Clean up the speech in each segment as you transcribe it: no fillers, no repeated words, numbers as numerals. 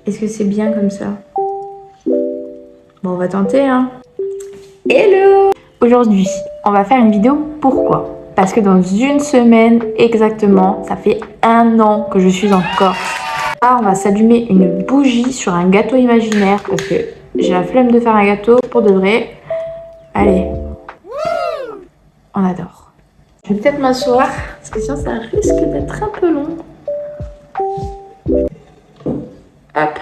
Est-ce que c'est bien comme ça? Bon, on va tenter, hein. Hello! Aujourd'hui, on va faire une vidéo. Pourquoi? Parce que dans une semaine exactement, ça fait 1 an que je suis en Corse. Là, on va s'allumer une bougie sur un gâteau imaginaire parce que j'ai la flemme de faire un gâteau pour de vrai. Allez, on adore. Je vais peut-être m'asseoir parce que sinon ça risque d'être un peu long. Hop,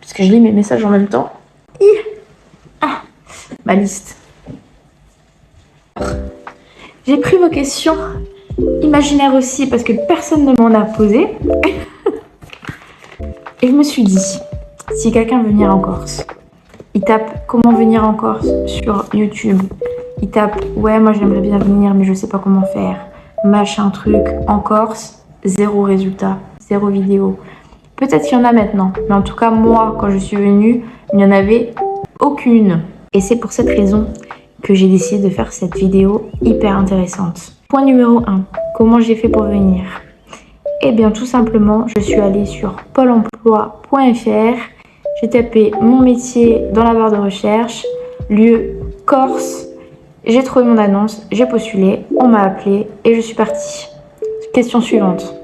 parce que je lis mes messages en même temps. Ma liste. J'ai pris vos questions imaginaires aussi parce que personne ne m'en a posé. Et je me suis dit, si quelqu'un veut venir en Corse, il tape comment venir en Corse sur YouTube. Il tape ouais, moi j'aimerais bien venir mais je sais pas comment faire. Machin truc en Corse, 0 résultat, 0 vidéo. Peut-être qu'il y en a maintenant, mais en tout cas moi quand je suis venue, il n'y en avait aucune. Et c'est pour cette raison que j'ai décidé de faire cette vidéo hyper intéressante. Point numéro 1, comment j'ai fait pour venir? Eh bien tout simplement, je suis allée sur pôle emploi.fr, j'ai tapé mon métier dans la barre de recherche, lieu Corse, j'ai trouvé mon annonce, j'ai postulé, on m'a appelé et je suis partie. Question suivante,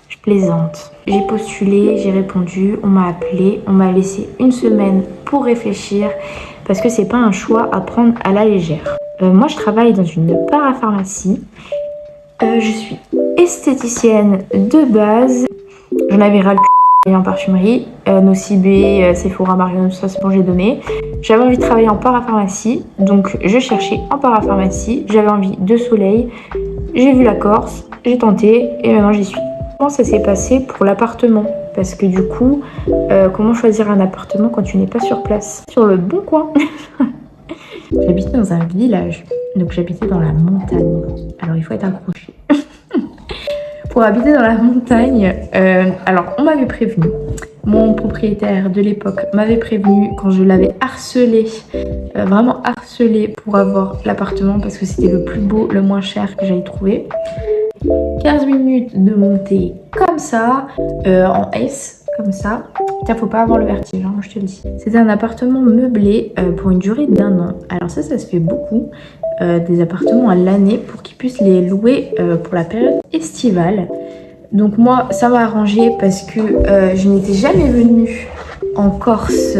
je plaisante. J'ai postulé, j'ai répondu, on m'a appelé, on m'a laissé 1 semaine pour réfléchir parce que c'est pas un choix à prendre à la légère. Moi je travaille dans une parapharmacie, je suis esthéticienne de base, j'en avais ras le cul en parfumerie, Nocibé, Sephora, Marion, ça c'est bon j'ai donné. J'avais envie de travailler en parapharmacie, donc je cherchais en parapharmacie, j'avais envie de soleil, j'ai vu la Corse, j'ai tenté et maintenant j'y suis. Comment ça s'est passé pour l'appartement? Parce que du coup, comment choisir un appartement quand tu n'es pas sur place? Sur le bon coin. J'habitais dans un village, donc j'habitais dans la montagne. Alors il faut être accroché. Pour habiter dans la montagne, alors on m'avait prévenu. Mon propriétaire de l'époque m'avait prévenu quand je l'avais harcelé, vraiment harcelé pour avoir l'appartement parce que c'était le plus beau, le moins cher que j'avais trouvé. 15 minutes de montée comme ça, en S, comme ça. Putain, faut pas avoir le vertige, hein, je te le dis. C'était un appartement meublé pour une durée d'1 an. Alors ça se fait beaucoup, des appartements à l'année pour qu'ils puissent les louer pour la période estivale. Donc moi, ça m'a arrangé parce que je n'étais jamais venue en Corse,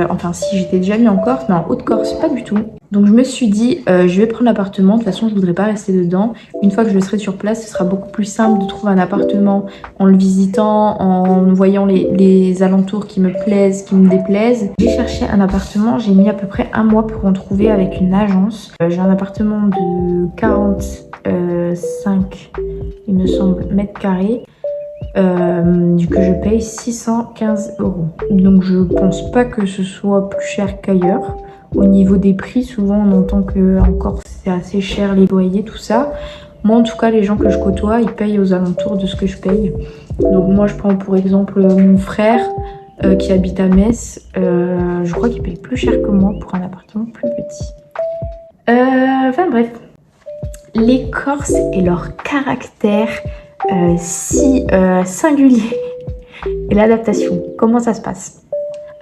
enfin si j'étais déjà venue en Corse, mais en Haute-Corse, pas du tout. Donc je me suis dit, je vais prendre l'appartement, de toute façon je voudrais pas rester dedans. Une fois que je serai sur place, ce sera beaucoup plus simple de trouver un appartement en le visitant, en voyant les alentours qui me plaisent, qui me déplaisent. J'ai cherché un appartement, j'ai mis à peu près 1 mois pour en trouver avec une agence. J'ai un appartement de 45, il me semble, mètres carrés. Du que je paye 615 €. Donc je pense pas que ce soit plus cher qu'ailleurs. Au niveau des prix, souvent on entend que en Corse c'est assez cher les loyers, tout ça. Moi en tout cas les gens que je côtoie, ils payent aux alentours de ce que je paye. Donc moi je prends pour exemple mon frère qui habite à Metz. Je crois qu'il paye plus cher que moi pour un appartement plus petit. Enfin bref. Les Corses et leur caractère si singulier et l'adaptation, comment ça se passe?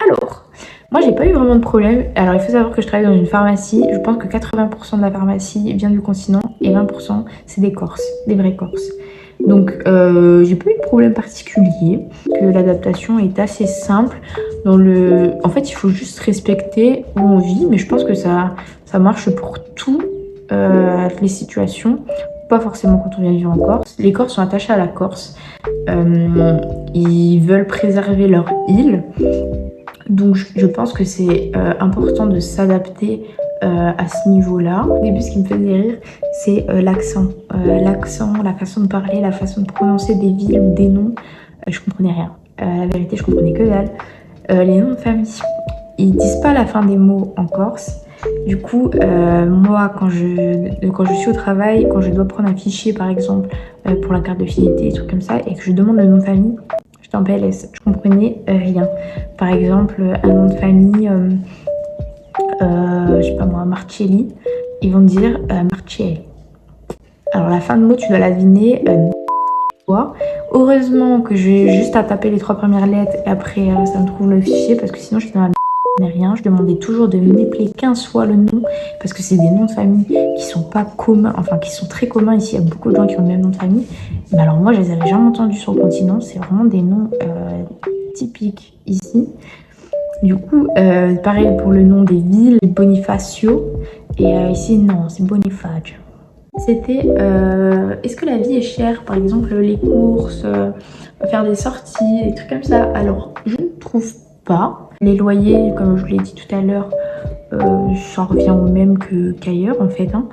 Alors, moi j'ai pas eu vraiment de problème. Alors il faut savoir que je travaille dans une pharmacie, je pense que 80% de la pharmacie vient du continent et 20% c'est des Corses, des vrais Corses. Donc j'ai pas eu de problème particulier, que l'adaptation est assez simple. En fait il faut juste respecter où on vit, mais je pense que ça marche pour toutes les situations. Pas forcément quand on vient vivre en Corse. Les Corses sont attachés à la Corse. Ils veulent préserver leur île. Donc je pense que c'est important de s'adapter à ce niveau-là. Au début, ce qui me faisait rire, c'est l'accent. L'accent, la façon de parler, la façon de prononcer des villes ou des noms. Je comprenais rien. La vérité, je comprenais que dalle. Les noms de famille. Ils disent pas la fin des mots en Corse. Du coup, moi, quand je suis au travail, quand je dois prendre un fichier, par exemple, pour la carte de fidélité, des trucs comme ça, et que je demande le nom de famille, j'étais en PLS, je comprenais rien. Par exemple, un nom de famille, je sais pas moi, Marcelli, ils vont me dire Marcelli. Alors la fin de mot, tu dois la deviner. toi. Heureusement que j'ai juste à taper les 3 premières lettres et après ça me trouve le fichier parce que sinon je suis dans la mais rien. Je demandais toujours de m'épeler 15 fois le nom parce que c'est des noms de famille qui sont pas communs, enfin qui sont très communs ici. Il y a beaucoup de gens qui ont le même nom de famille. Mais alors moi, je les avais jamais entendus sur le continent. C'est vraiment des noms typiques ici. Du coup, pareil pour le nom des villes, Bonifacio. Et ici, non, c'est Bonifacio. C'était est-ce que la vie est chère, par exemple les courses, faire des sorties, des trucs comme ça. Alors, je ne trouve pas. Les loyers, comme je vous l'ai dit tout à l'heure, ça revient au même qu'ailleurs en fait. Hein.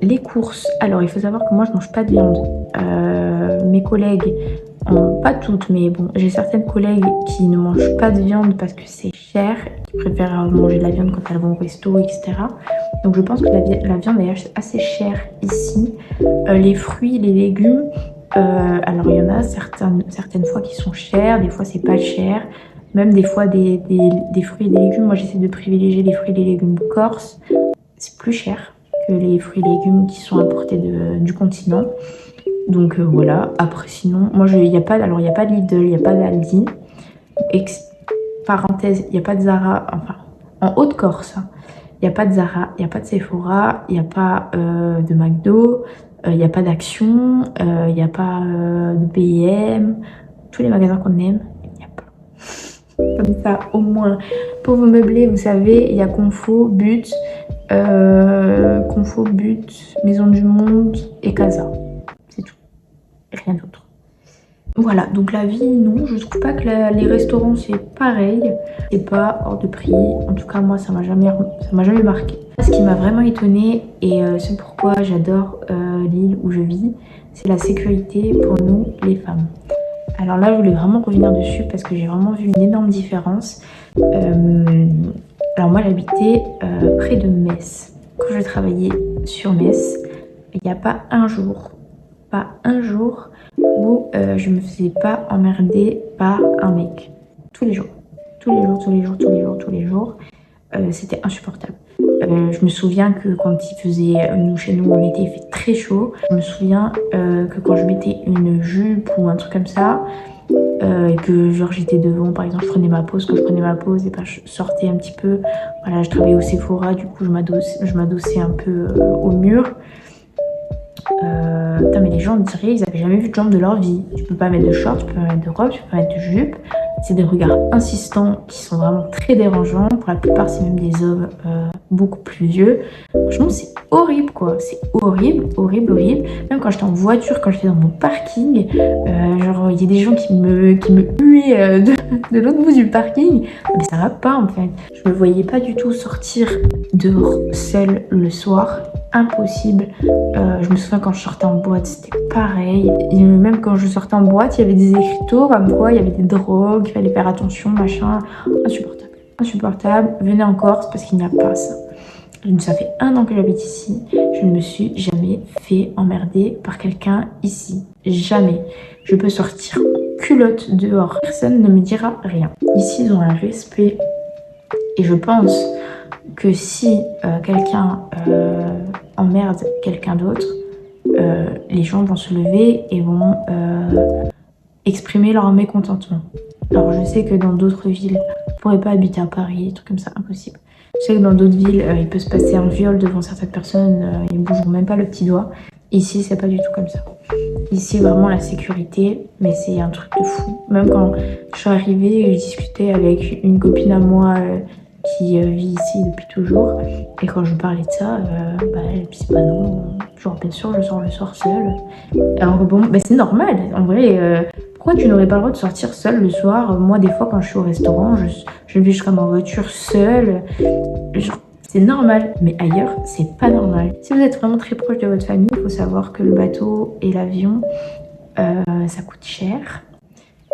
Les courses, alors il faut savoir que moi je mange pas de viande. Mes collègues, pas toutes, mais bon, j'ai certaines collègues qui ne mangent pas de viande parce que c'est cher, qui préfèrent manger de la viande quand elles vont au resto, etc. Donc je pense que la viande est assez chère ici. Les fruits, les légumes, alors il y en a certaines fois qui sont chers, des fois c'est pas cher. Même des fois des fruits et des légumes, moi j'essaie de privilégier les fruits et les légumes corses. C'est plus cher que les fruits et légumes qui sont importés du continent. Donc voilà, après sinon, moi il n'y a pas de Lidl, il n'y a pas d'Aldi. Parenthèse, il n'y a pas de Zara, enfin en Haute-Corse, il n'y a pas de Zara, il n'y a pas de Sephora, il n'y a pas de McDo, il n'y a pas d'Action, il n'y a pas de B&M, tous les magasins qu'on aime, il n'y a pas. Comme ça, au moins, pour vous meubler, vous savez, il y a Confo, But, Maison du Monde et Casa. C'est tout. Rien d'autre. Voilà, donc la vie, non, je trouve pas que les restaurants, c'est pareil. C'est pas hors de prix. En tout cas, moi, ça m'a jamais marqué. Ce qui m'a vraiment étonnée, et c'est pourquoi j'adore l'île où je vis, c'est la sécurité pour nous, les femmes. Alors là, je voulais vraiment revenir dessus parce que j'ai vraiment vu une énorme différence. Alors moi, j'habitais près de Metz. Quand je travaillais sur Metz, il n'y a pas un jour où je me faisais pas emmerder par un mec. Tous les jours. C'était insupportable. Je me souviens que quand il faisait, chez nous en été, il fait très chaud. Je me souviens que quand je mettais une jupe ou un truc comme ça, et que genre j'étais devant, par exemple je prenais ma pause, quand je prenais ma pause et ben je sortais un petit peu, voilà, je travaillais au Sephora, du coup je m'adossais un peu au mur. Putain, mais les gens on dirait ils avaient jamais vu de jambes de leur vie. Tu peux pas mettre de shorts, tu peux pas mettre de robe, tu peux pas mettre de jupe. C'est des regards insistants qui sont vraiment très dérangeants. Pour la plupart, c'est même des hommes beaucoup plus vieux. Franchement, c'est horrible, quoi. C'est horrible. Même quand j'étais en voiture, quand j'étais dans mon parking, genre, il y a des gens qui me huaient de l'autre bout du parking. Mais ça va pas, en fait. Je me voyais pas du tout sortir dehors seule le soir. Impossible. Je me souviens quand je sortais en boîte, c'était pareil. Et même quand je sortais en boîte, il y avait des écriteaux comme quoi il y avait des drogues, il fallait faire attention, machin. Insupportable. Venez en Corse parce qu'il n'y a pas ça. Ça fait 1 an que j'habite ici. Je ne me suis jamais fait emmerder par quelqu'un ici. Jamais. Je peux sortir culotte dehors. Personne ne me dira rien. Ici, ils ont un respect. Et je pense que si quelqu'un emmerde quelqu'un d'autre, les gens vont se lever et vont exprimer leur mécontentement. Alors je sais que dans d'autres villes, je pourrais pas habiter à Paris, des trucs comme ça, impossible. Je sais que dans d'autres villes, il peut se passer un viol devant certaines personnes, ils bougeront même pas le petit doigt. Ici, c'est pas du tout comme ça. Ici, vraiment la sécurité, mais c'est un truc de fou. Même quand je suis arrivée, je discutais avec une copine à moi qui vit ici depuis toujours. Et quand je parlais de ça, elle me disait bah non, genre bien sûr je sors le soir seule. Alors bon, c'est normal, en vrai, pourquoi tu n'aurais pas le droit de sortir seule le soir? Moi des fois quand je suis au restaurant, je vais jusqu'à ma voiture seule, c'est normal. Mais ailleurs, c'est pas normal. Si vous êtes vraiment très proche de votre famille, il faut savoir que le bateau et l'avion, ça coûte cher.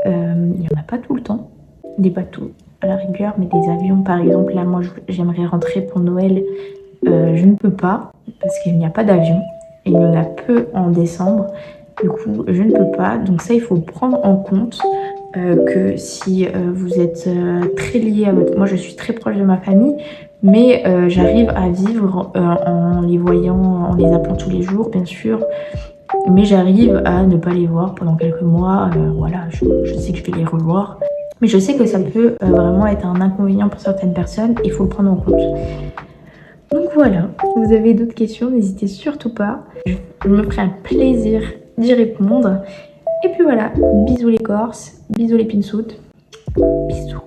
Il n'y en a pas tout le temps, des bateaux à la rigueur, mais des avions par exemple, là moi j'aimerais rentrer pour Noël, je ne peux pas parce qu'il n'y a pas d'avion et il y en a peu en décembre, du coup je ne peux pas. Donc ça il faut prendre en compte que si vous êtes très lié à votre... Moi je suis très proche de ma famille, mais j'arrive à vivre en les voyant, en les appelant tous les jours bien sûr. Mais j'arrive à ne pas les voir pendant quelques mois. Voilà, je sais que je vais les revoir. Mais je sais que ça peut vraiment être un inconvénient pour certaines personnes. Il faut le prendre en compte. Donc voilà, si vous avez d'autres questions, n'hésitez surtout pas. Je me ferai un plaisir d'y répondre. Et puis voilà, bisous les Corses, bisous les Pinsouts, bisous.